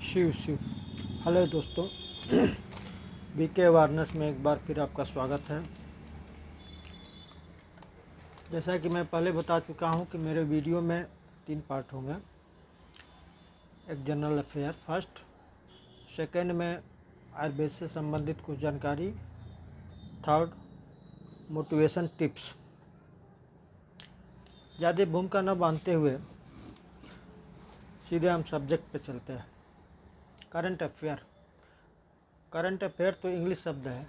Shiv Shiv. Hello दोस्तों, BK awareness में एक बार फिर आपका स्वागत है। जैसा कि मैं पहले बता चुका हूं कि मेरे वीडियो में 3 पार्ट होंगे। एक जनरल अफेयर फर्स्ट, सेकंड में आयुर्वेद से संबंधित कुछ जानकारी, थर्ड मोटिवेशन टिप्स। ज़्यादा भूमिका न बांधते हुए सीधे हम सब्जेक्ट पे चलते हैं। Current affair. करंट अफेयर तो इंग्लिश शब्द है,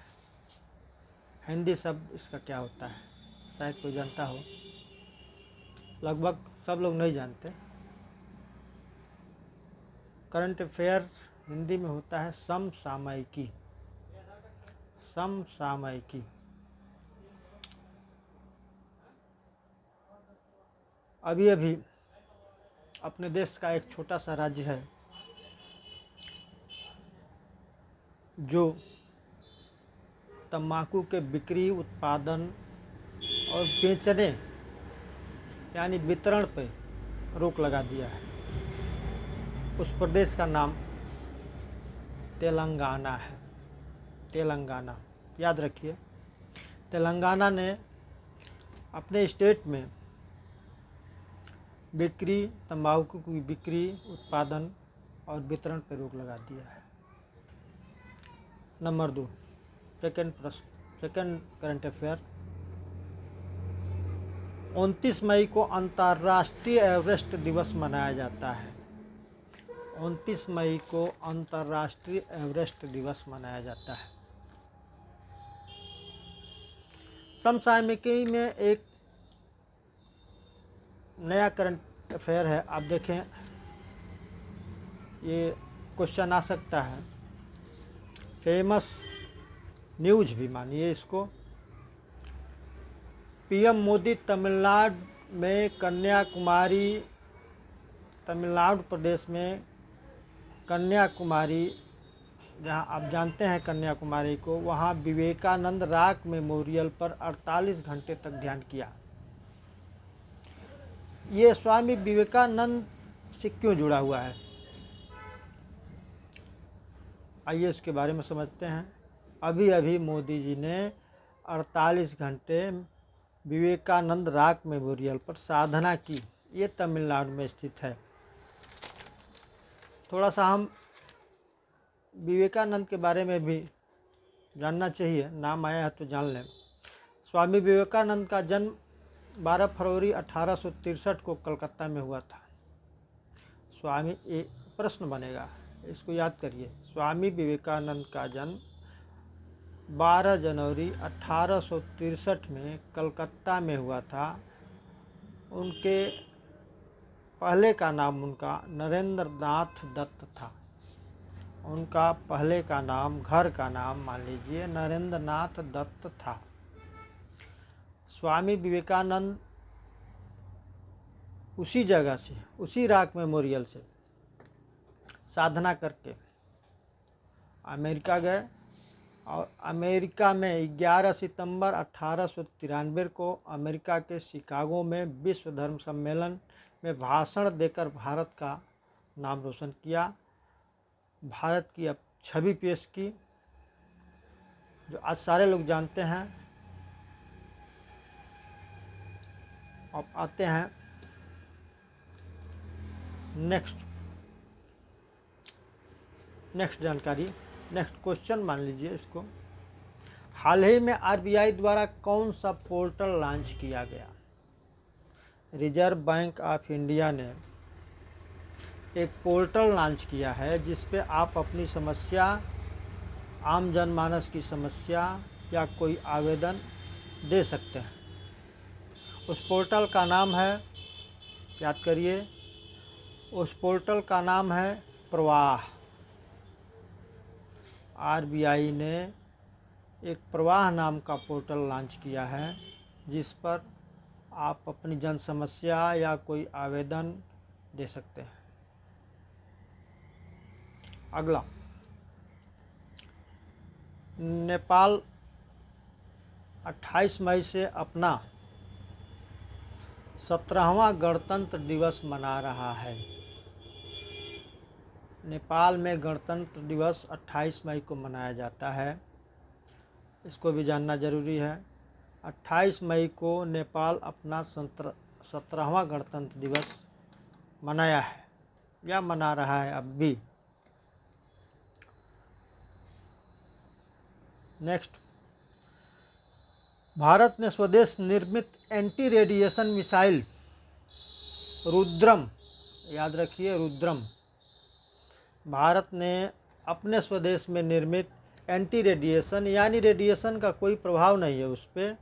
हिंदी शब्द इसका क्या होता है शायद कोई जानता हो, लगभग सब लोग नहीं जानते। करंट अफेयर हिंदी में होता है समसामयिकी। समसामयिकी। अभी अभी अपने देश का एक छोटा सा राज्य है जो तंबाकू के बिक्री, उत्पादन और बेचने यानी वितरण पे रोक लगा दिया है। उस प्रदेश का नाम तेलंगाना है। तेलंगाना, याद रखिए। तेलंगाना ने अपने स्टेट में बिक्री, तंबाकू की बिक्री, उत्पादन और वितरण पर रोक लगा दिया है। Number 2, second current affair. 29 मई को अंतर्राष्ट्रीय एवरेस्ट दिवस मनाया जाता है। 29 मई को अंतर्राष्ट्रीय एवरेस्ट दिवस मनाया जाता है। समसामयिकी में एक नया करंट अफेयर है। आप देखें, ये क्वेश्चन आ सकता है, फेमस न्यूज भी मानिए इसको। पीएम मोदी तमिलनाडु में कन्याकुमारी, तमिलनाडु प्रदेश में कन्याकुमारी, जहां आप जानते हैं कन्याकुमारी को, वहां विवेकानंद रॉक मेमोरियल पर 48 घंटे तक ध्यान किया। ये स्वामी विवेकानंद से क्यों जुड़ा हुआ है, आइए इसके बारे में समझते हैं। अभी अभी मोदी जी ने 48 घंटे विवेकानंद रॉक मेमोरियल पर साधना की। ये तमिलनाडु में स्थित है। थोड़ा सा हम विवेकानंद के बारे में भी जानना चाहिए, नाम आया है तो जान लें। स्वामी विवेकानंद का जन्म 12 फरवरी 1863 को कलकत्ता में हुआ था। स्वामी, एक प्रश्न बनेगा, इसको याद करिए। स्वामी विवेकानंद का जन्म 12 जनवरी 1863 में कलकत्ता में हुआ था। उनके पहले का नाम उनका नरेंद्र नाथ दत्त था। उनका पहले का नाम, घर का नाम मान लीजिए, नरेंद्र नाथ दत्त था। स्वामी विवेकानंद उसी जगह से, उसी रॉक मेमोरियल से साधना करके अमेरिका गए और अमेरिका में 11 सितंबर 1893 को अमेरिका के शिकागो में विश्व धर्म सम्मेलन में भाषण देकर भारत का नाम रोशन किया। भारत की अब छवि पेश की जो आज सारे लोग जानते हैं। अब आते हैं नेक्स्ट जानकारी, नेक्स्ट क्वेश्चन मान लीजिए इसको। हाल ही में आरबीआई द्वारा कौन सा पोर्टल लॉन्च किया गया? रिजर्व बैंक ऑफ इंडिया ने एक पोर्टल लॉन्च किया है जिस पे आप अपनी समस्या, आम जनमानस की समस्या या कोई आवेदन दे सकते हैं। उस पोर्टल का नाम है, याद करिए, उस पोर्टल का नाम है प्रवाह। आरबीआई ने एक प्रवाह नाम का पोर्टल लॉन्च किया है जिस पर आप अपनी जन समस्या या कोई आवेदन दे सकते हैं। अगला, नेपाल 28 मई से अपना 17वां गणतंत्र दिवस मना रहा है। नेपाल में गणतंत्र दिवस 28 मई को मनाया जाता है। इसको भी जानना जरूरी है। 28 मई को नेपाल अपना 17वां गणतंत्र दिवस मनाया है या मना रहा है अब भी। नेक्स्ट, भारत ने स्वदेश निर्मित एंटी रेडिएशन मिसाइल रुद्रम, याद रखिए रुद्रम, भारत ने अपने स्वदेश में निर्मित एंटी रेडिएशन यानी रेडिएशन का कोई प्रभाव नहीं है उस पर,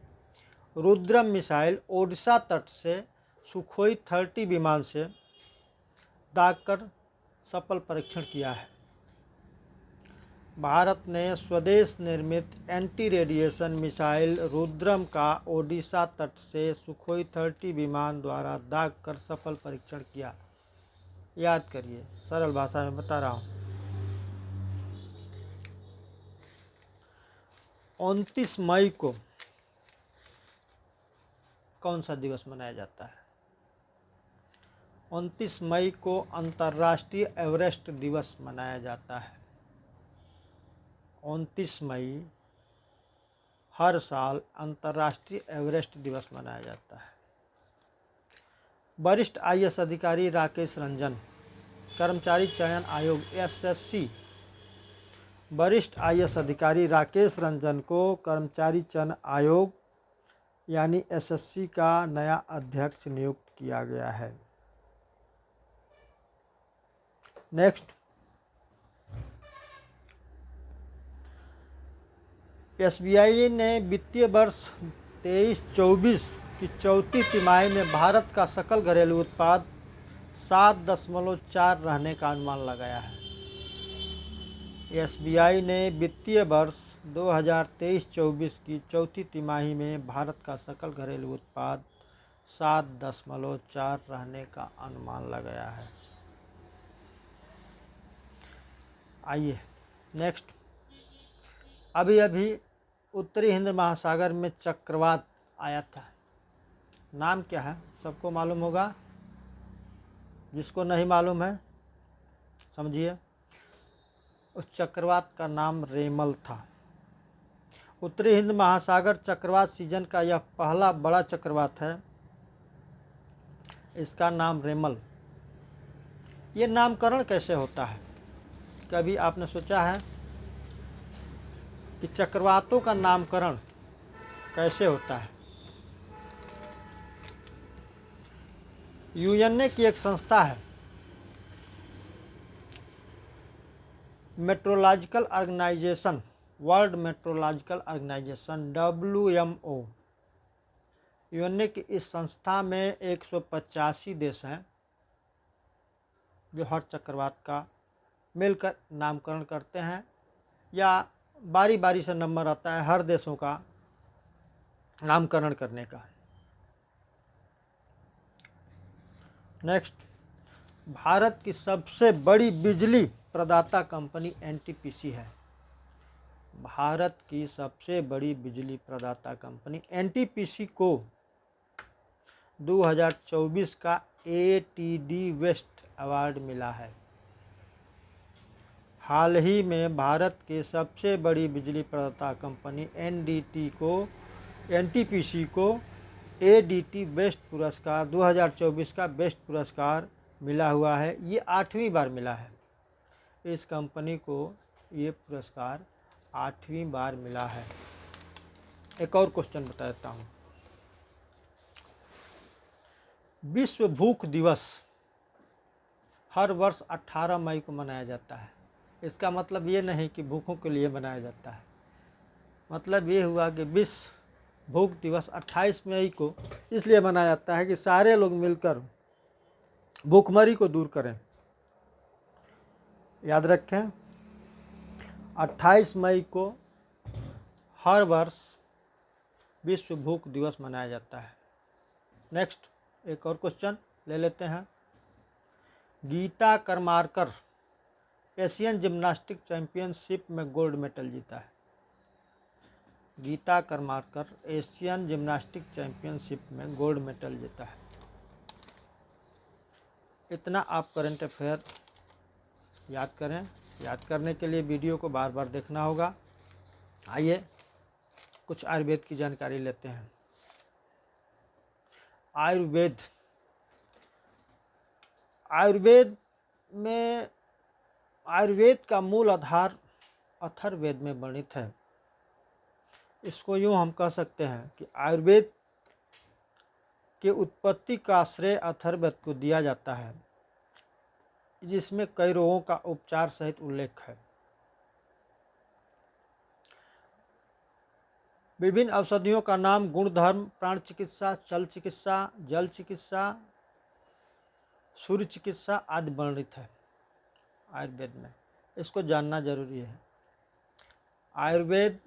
रुद्रम मिसाइल ओडिशा तट से सुखोई 30 विमान से दागकर सफल परीक्षण किया है। भारत ने स्वदेश निर्मित एंटी रेडिएशन मिसाइल रुद्रम का ओडिशा तट से सुखोई 30 विमान द्वारा दागकर सफल परीक्षण किया। याद करिए, सरल भाषा में बता रहा हूँ। 29 मई को कौन सा दिवस मनाया जाता है? 29 मई को अंतर्राष्ट्रीय एवरेस्ट दिवस मनाया जाता है। 29 मई हर साल अंतर्राष्ट्रीय एवरेस्ट दिवस मनाया जाता है। वरिष्ठ IAS अधिकारी राकेश रंजन, कर्मचारी चयन आयोग SSC, वरिष्ठ IAS अधिकारी राकेश रंजन को कर्मचारी चयन आयोग यानी SSC का नया अध्यक्ष नियुक्त किया गया है। नेक्स्ट, SBI ने वित्तीय वर्ष 23-24 की चौथी तिमाही में भारत का सकल घरेलू उत्पाद 7.4 रहने का अनुमान लगाया है। SBI ने वित्तीय वर्ष 2023-24 की चौथी तिमाही में भारत का सकल घरेलू उत्पाद 7.4 रहने का अनुमान लगाया है। आइए नेक्स्ट, अभी उत्तरी हिंद महासागर में चक्रवात आया था। नाम क्या है? सबको मालूम होगा, जिसको नहीं मालूम है समझिए। उस चक्रवात का नाम रेमल था। उत्तरी हिंद महासागर चक्रवात सीजन का यह पहला बड़ा चक्रवात है। इसका नाम रेमल। ये नामकरण कैसे होता है? कभी आपने सोचा है कि चक्रवातों का नामकरण कैसे होता है? UNA की एक संस्था है, metrological organisation, world metrological organisation WMO। UNA की इस संस्था में 185 देश हैं जो हर चक्रवात का मिलकर नामकरण करते हैं, या बारी बारी से नंबर आता है हर देशों का नामकरण करने का। नेक्स्ट, भारत की सबसे बड़ी बिजली प्रदाता कंपनी NTPC है। भारत की सबसे बड़ी बिजली प्रदाता कंपनी NTPC को 2024 का ATD वेस्ट अवार्ड मिला है। हाल ही में भारत के सबसे बड़ी बिजली प्रदाता कंपनी NTPC को ADT बेस्ट पुरस्कार 2024 का बेस्ट पुरस्कार मिला हुआ है। ये 8वीं बार मिला है। इस कंपनी को ये पुरस्कार 8वीं बार मिला है। एक और क्वेश्चन बता देता हूँ। विश्व भूख दिवस हर वर्ष 18 मई को मनाया जाता है। इसका मतलब ये नहीं कि भूखों के लिए मनाया जाता है। मतलब ये हुआ कि विश्व भूख दिवस 28 मई को इसलिए मनाया जाता है कि सारे लोग मिलकर भूखमरी को दूर करें। याद रखें, 28 मई को हर वर्ष विश्व भूख दिवस मनाया जाता है। नेक्स्ट, एक और क्वेश्चन ले लेते हैं। गीता करमारकर एशियन जिम्नास्टिक चैंपियनशिप में गोल्ड मेडल जीता है। गीता करमारकर एशियन जिम्नास्टिक चैंपियनशिप में गोल्ड मेडल जीता है। इतना आप करंट अफेयर याद करें। याद करने के लिए वीडियो को बार बार देखना होगा। आइए कुछ आयुर्वेद की जानकारी लेते हैं। आयुर्वेद में आयुर्वेद का मूल आधार अथर्ववेद में वर्णित है। इसको यूँ हम कह सकते हैं कि आयुर्वेद के उत्पत्ति का श्रेय अथर्ववेद को दिया जाता है, जिसमें कई रोगों का उपचार सहित उल्लेख है। विभिन्न औषधियों का नाम, गुणधर्म, प्राण चिकित्सा, चल चिकित्सा, जल चिकित्सा, सूर्य चिकित्सा आदि वर्णित है आयुर्वेद में। इसको जानना जरूरी है। आयुर्वेद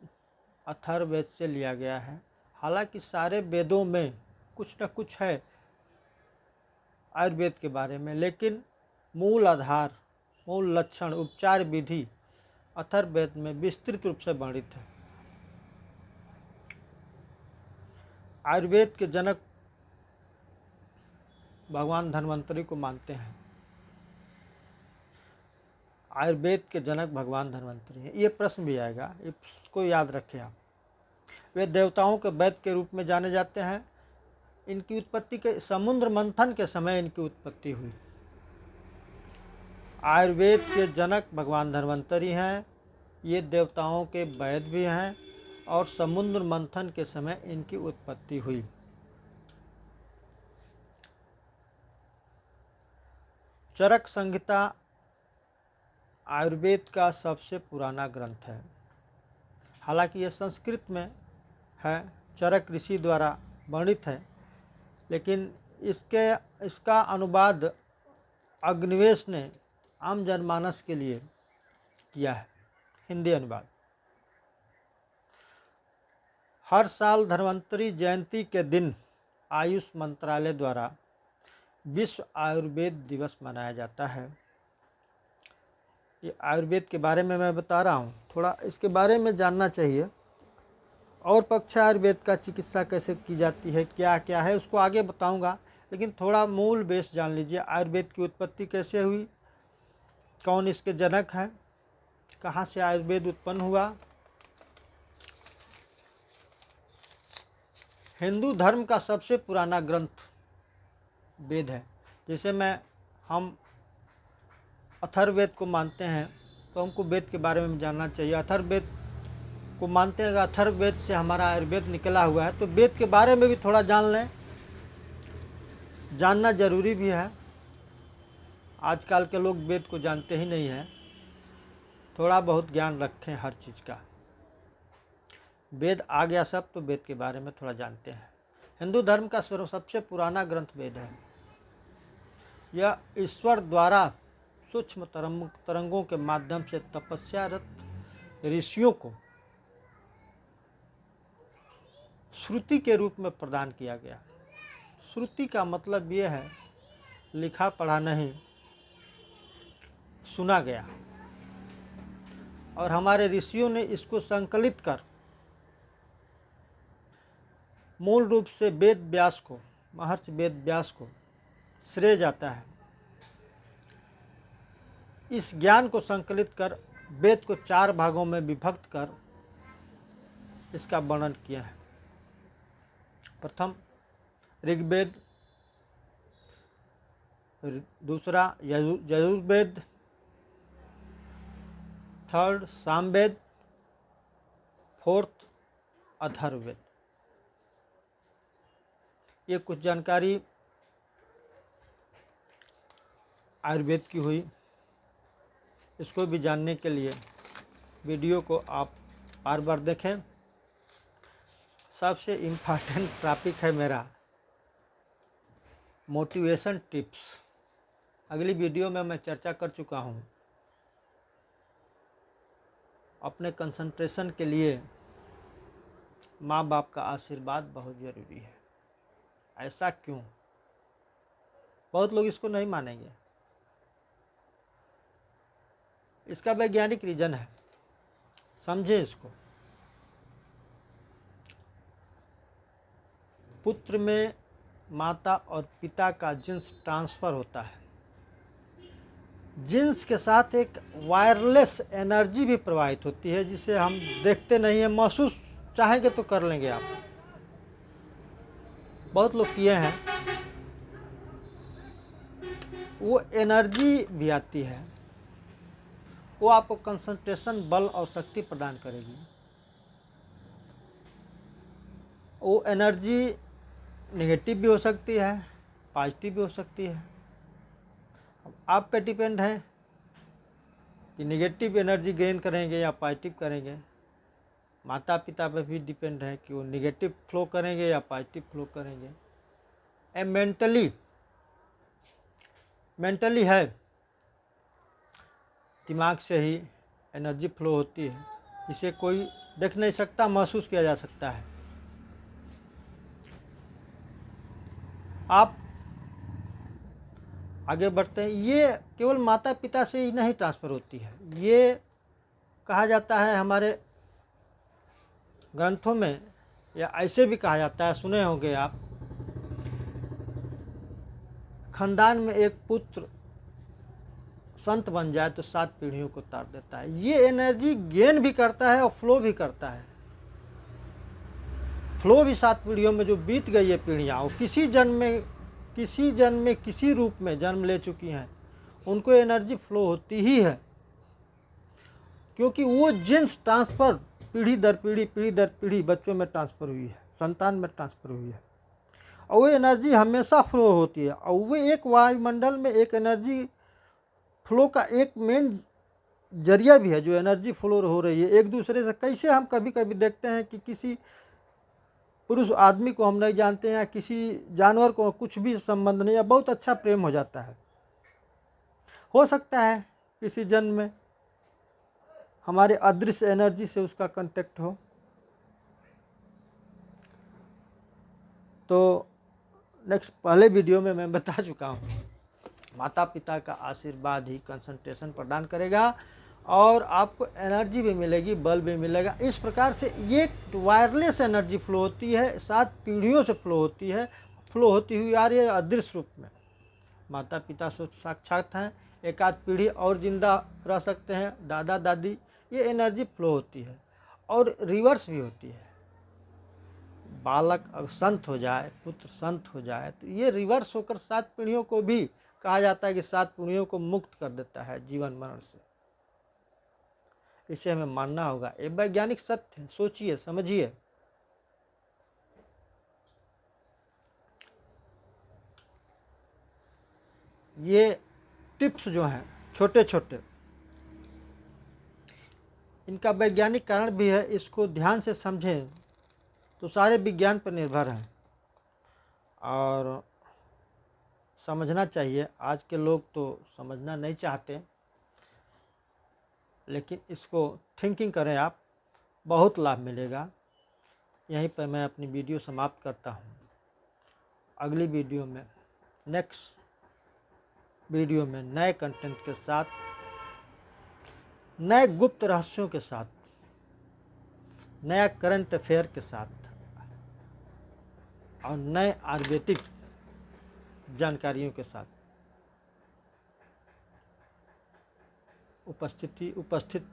अथर्ववेद से लिया गया है। हालांकि सारे वेदों में कुछ न कुछ है आयुर्वेद के बारे में, लेकिन मूल आधार, मूल लक्षण, उपचार विधि अथर्ववेद में विस्तृत रूप से वर्णित है। आयुर्वेद के जनक भगवान धन्वंतरी को मानते हैं। आयुर्वेद के जनक भगवान धन्वंतरी हैं। ये प्रश्न भी आएगा, इसको याद रखें आप। वे देवताओं के वैद्य के रूप में जाने जाते हैं। इनकी उत्पत्ति के समुद्र मंथन के समय इनकी उत्पत्ति हुई। आयुर्वेद के जनक भगवान धन्वंतरी हैं। ये देवताओं के वैद्य भी हैं और समुद्र मंथन के समय इनकी उत्पत्ति हुई। चरक संहिता आयुर्वेद का सबसे पुराना ग्रंथ है। हालांकि यह संस्कृत में है, चरक ऋषि द्वारा वर्णित है, लेकिन इसका अनुवाद अग्निवेश ने आम जनमानस के लिए किया है, हिंदी अनुवाद। हर साल धन्वंतरी जयंती के दिन आयुष मंत्रालय द्वारा विश्व आयुर्वेद दिवस मनाया जाता है। ये आयुर्वेद के बारे में मैं बता रहा हूँ, थोड़ा इसके बारे में जानना चाहिए। और पक्ष आयुर्वेद का चिकित्सा कैसे की जाती है, क्या क्या है, उसको आगे बताऊंगा, लेकिन थोड़ा मूल बेस जान लीजिए। आयुर्वेद की उत्पत्ति कैसे हुई, कौन इसके जनक हैं, कहाँ से आयुर्वेद उत्पन्न हुआ। हिंदू धर्म का सबसे पुराना ग्रंथ वेद है। जैसे हम अथर्ववेद को मानते हैं, तो हमको वेद के बारे में जानना चाहिए। अथर्ववेद को मानते हैं, अथर्ववेद से हमारा आयुर्वेद निकला हुआ है, तो वेद के बारे में भी थोड़ा जान लें, जानना जरूरी भी है। आजकल के लोग वेद को जानते ही नहीं हैं। थोड़ा बहुत ज्ञान रखें हर चीज़ का। वेद आ गया सब, तो वेद के बारे में थोड़ा जानते हैं। हिंदू धर्म का सबसे पुराना ग्रंथ वेद है। यह ईश्वर द्वारा सूक्ष्म तरंगों के माध्यम से तपस्यारत ऋषियों को श्रुति के रूप में प्रदान किया गया। श्रुति का मतलब यह है लिखा पढ़ा नहीं, सुना गया। और हमारे ऋषियों ने इसको संकलित कर मूल रूप से वेद व्यास को, महर्षि वेद व्यास को श्रेय जाता है। इस ज्ञान को संकलित कर वेद को 4 भागों में विभक्त कर इसका वर्णन किया है। प्रथम ऋग्वेद, दूसरा यजुर्वेद, थर्ड सामवेद, फोर्थ अथर्ववेद। ये कुछ जानकारी आयुर्वेद की हुई। इसको भी जानने के लिए वीडियो को आप बार बार देखें। सबसे इम्पॉर्टेंट टॉपिक है मेरा मोटिवेशन टिप्स। अगली वीडियो में मैं चर्चा कर चुका हूँ। अपने कंसंट्रेशन के लिए माँ बाप का आशीर्वाद बहुत ज़रूरी है। ऐसा क्यों? बहुत लोग इसको नहीं मानेंगे। इसका वैज्ञानिक रीज़न है, समझे इसको। पुत्र में माता और पिता का जीन्स ट्रांसफ़र होता है। जीन्स के साथ एक वायरलेस एनर्जी भी प्रवाहित होती है, जिसे हम देखते नहीं हैं, महसूस चाहेंगे तो कर लेंगे आप। बहुत लोग किए हैं। वो एनर्जी भी आती है, वो आपको कंसंट्रेशन, बल और शक्ति प्रदान करेगी। वो एनर्जी नेगेटिव भी हो सकती है, पॉजिटिव भी हो सकती है। अब आप पे डिपेंड है कि नेगेटिव एनर्जी गेन करेंगे या पॉजिटिव करेंगे। माता पिता पे भी डिपेंड है कि वो नेगेटिव फ्लो करेंगे या पॉजिटिव फ्लो करेंगे। ए मेंटली है, दिमाग से ही एनर्जी फ्लो होती है, इसे कोई देख नहीं सकता, महसूस किया जा सकता है। आप आगे बढ़ते हैं। ये केवल माता पिता से ही नहीं ट्रांसफ़र होती है, ये कहा जाता है हमारे ग्रंथों में, या ऐसे भी कहा जाता है, सुने होंगे आप, खानदान में एक पुत्र संत बन जाए तो 7 पीढ़ियों को तार देता है। ये एनर्जी गेन भी करता है और फ्लो भी करता है। फ्लो भी 7 पीढ़ियों में जो बीत गई है पीढ़ियाँ, वो किसी जन्म में किसी रूप में जन्म ले चुकी हैं, उनको एनर्जी फ्लो होती ही है, क्योंकि वो जीन्स ट्रांसफ़र पीढ़ी दर पीढ़ी बच्चों में ट्रांसफ़र हुई है, संतान में ट्रांसफ़र हुई है, और वो एनर्जी हमेशा फ्लो होती है। और वो एक वायुमंडल में एक एनर्जी फ्लो का एक मेन जरिया भी है, जो एनर्जी फ्लो हो रही है एक दूसरे से। कैसे हम कभी कभी देखते हैं कि किसी पुरुष आदमी को हम नहीं जानते हैं, या किसी जानवर को कुछ भी संबंध नहीं, या बहुत अच्छा प्रेम हो जाता है। हो सकता है किसी जन्म में हमारे अदृश्य एनर्जी से उसका कांटेक्ट हो। तो नेक्स्ट पहले वीडियो में मैं बता चुका हूँ, माता पिता का आशीर्वाद ही कंसंट्रेशन प्रदान करेगा और आपको एनर्जी भी मिलेगी, बल भी मिलेगा। इस प्रकार से ये वायरलेस एनर्जी फ्लो होती है, 7 पीढ़ियों से फ्लो होती है, फ्लो होती हुई आ रही है अदृश्य रूप में। माता पिता साक्षात हैं, एक आध पीढ़ी और जिंदा रह सकते हैं, दादा दादी, ये एनर्जी फ्लो होती है। और रिवर्स भी होती है, बालक अब संत हो जाए, पुत्र संत हो जाए, तो ये रिवर्स होकर 7 पीढ़ियों को भी कहा जाता है कि 7 पीढ़ियों को मुक्त कर देता है जीवन मरण से। इसे हमें मानना होगा, ये वैज्ञानिक सत्य है, सोचिए समझिए। ये टिप्स जो हैं छोटे छोटे, इनका वैज्ञानिक कारण भी है, इसको ध्यान से समझें तो सारे विज्ञान पर निर्भर हैं और समझना चाहिए। आज के लोग तो समझना नहीं चाहते, लेकिन इसको थिंकिंग करें आप, बहुत लाभ मिलेगा। यहीं पर मैं अपनी वीडियो समाप्त करता हूँ। अगली वीडियो में, नेक्स्ट वीडियो में नए कंटेंट के साथ, नए गुप्त रहस्यों के साथ, नया करंट अफेयर के साथ और नए आयुर्वेदिक जानकारियों के साथ उपस्थित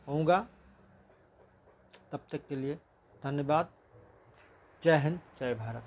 होऊंगा। तब तक के लिए धन्यवाद। जय हिंद, जय भारत।